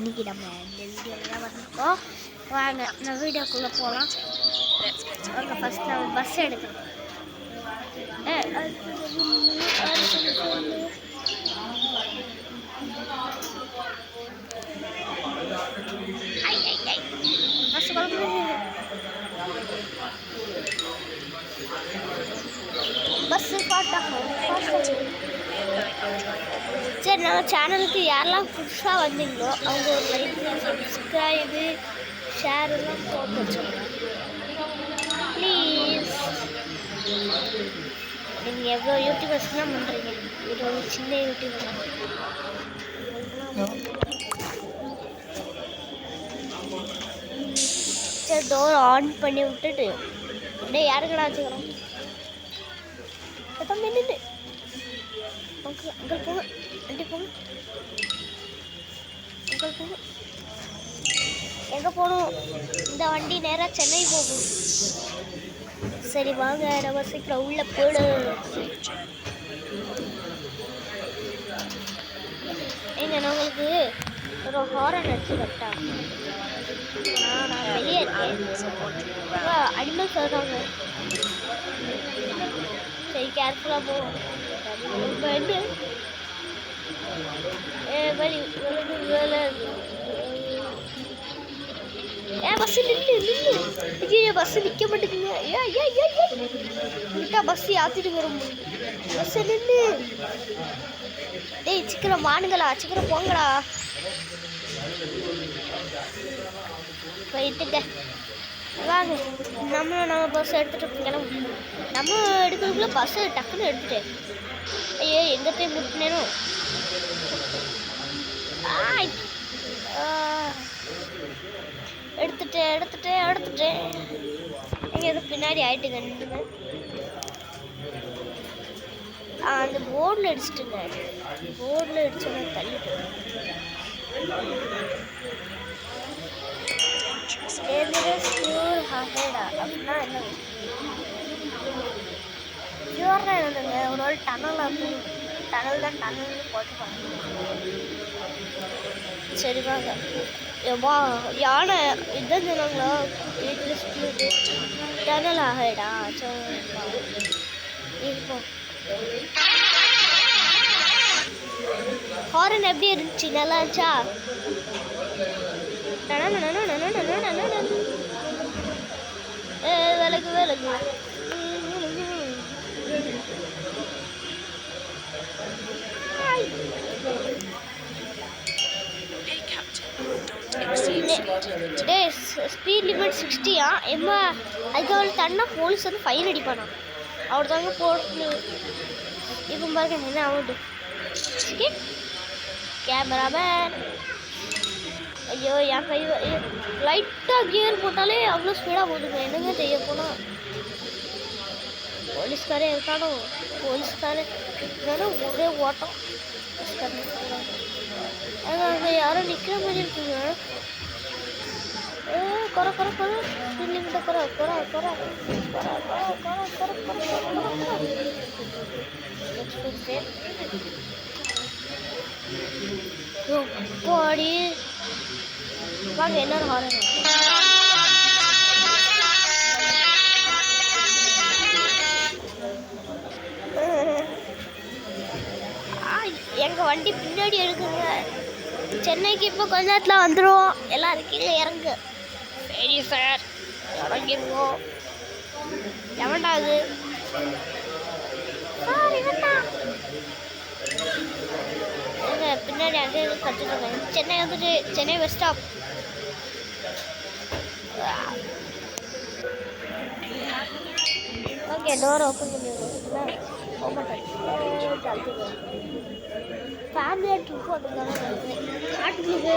இன்னைக்கு நம்ம இந்த வீடியோவில் தான் வந்திருக்கோம். வாங்க நம்ம வீடியோக்குள்ளே போகலாம். வாங்க ஃபஸ்ட் நம்ம பஸ் எடுக்கலாம். பஸ் பஸ்ஸு சரி, நம்ம சேனலுக்கு யாரெல்லாம் புதுசாக வந்தீங்களோ அவங்க ஒரு லைக் சப்ஸ்கிரைபு ஷேர் எல்லாம் போட்டு வச்சுருக்கோம் ப்ளீஸ். நீங்கள் எவ்வளோ யூடியூபர்ஸ் தான் பண்ணுறீங்க, இது ஒரு சின்ன யூடியூபர் தான். சரி, டோர் ஆன் பண்ணி விட்டுட்டு அப்படியே யாருக்கடா வச்சுக்கிறோம் நின்று அங்கே போங்க, வண்டி போங்க, அங்கே போங்க. எங்கே போகணும்? இந்த வண்டி நேராக சென்னை போகும். சரி வாங்க, நம்ம சீக்கிரம் உள்ள போடு. எங்க நான் உங்களுக்கு ஒரு ஹாரன் அடிச்சு கட்டா. நான் வெளியே இருக்கேன், அனிமல் சொல்கிறாங்க. சரி, கேர்ஃபுல்லாக போவோம். பஸ் நின்று பஸ் நிற்க மாட்டேங்குங்க. ஏன் பஸ் யாத்திட்டு வரும். பஸ் நின்று டேய் சீக்கிரம் வானுங்களா, சீக்கிரம் போங்கடா. போயிட்டுங்க வாங்க, நம்ம பஸ் எடுத்துகிட்டு கிளம்பு. நம்ம எடுக்கிறதுக்குள்ள பஸ்ஸு டக்குன்னு எடுத்துட்டேன். ஐயோ எங்கே போய் முட்டினேனோ. எடுத்துட்டேன். எங்கே எது பின்னாடி ஆயிட்டுங்க நின்றுங்க. அந்த போர்டில் அடிச்சுட்டுங்க, போர்டில் அடிச்சுங்க தள்ளிட்டு. அப்படின்னா என்ன ஷியூர்னா என்னதுங்க? ஒரு நாள் டனல் தான் போட்டுப்பாங்க. சரி வாங்க. வா, யானை இதுதான் சொன்னாங்களா வீட்டில் ஸ்பீடு டனல் ஆகடா. இருப்போம். ஹாரன் எப்படி இருந்துச்சு? நல்லா இருந்துச்சா? விலகு ஸ்பீட் லிமிட் 60 எம்மா. அதுக்கு அவள் தண்ணா போலீஸ் வந்து ஃபைன் அடிப்பானா. அவர் தாங்க போட்டு இப்போ பாருங்க என்ன ஆகுது. கேமராமேன், ஐயோ என் கை லைட்டாக கியர் போட்டாலே அவ்வளோ ஸ்பீடாக போகுதுங்க. என்னங்க செய்ய போனால் போலீஸ்காரே இருக்கானோ, போலீஸ்காரே இருந்தாலும் ஒரே ஓட்டம். அங்கே யாரும் நிற்கிற மாதிரி இருக்குங்க. குறை லிமிட்ட குறை. போடி வாங்க, என்ன ஹாரன். எங்கள் வண்டி பின்னாடி எடுக்குங்க. சென்னைக்கு இப்போ கொஞ்ச நேரத்தில் வந்துடுவோம். எல்லாம் இருக்கீங்க, இறங்கு. சரி சார், இறங்கிடுவோம். எவன்டா அது? எங்க பின்னாடி அங்கே கற்றுருங்க. சென்னை வந்துட்டு Chennai bus stop. Okay, door open பண்ணிடுவோம். ஃபேமிலியாக ட்ரிப் வந்துருக்காங்க. காட்டுக்குள்ளே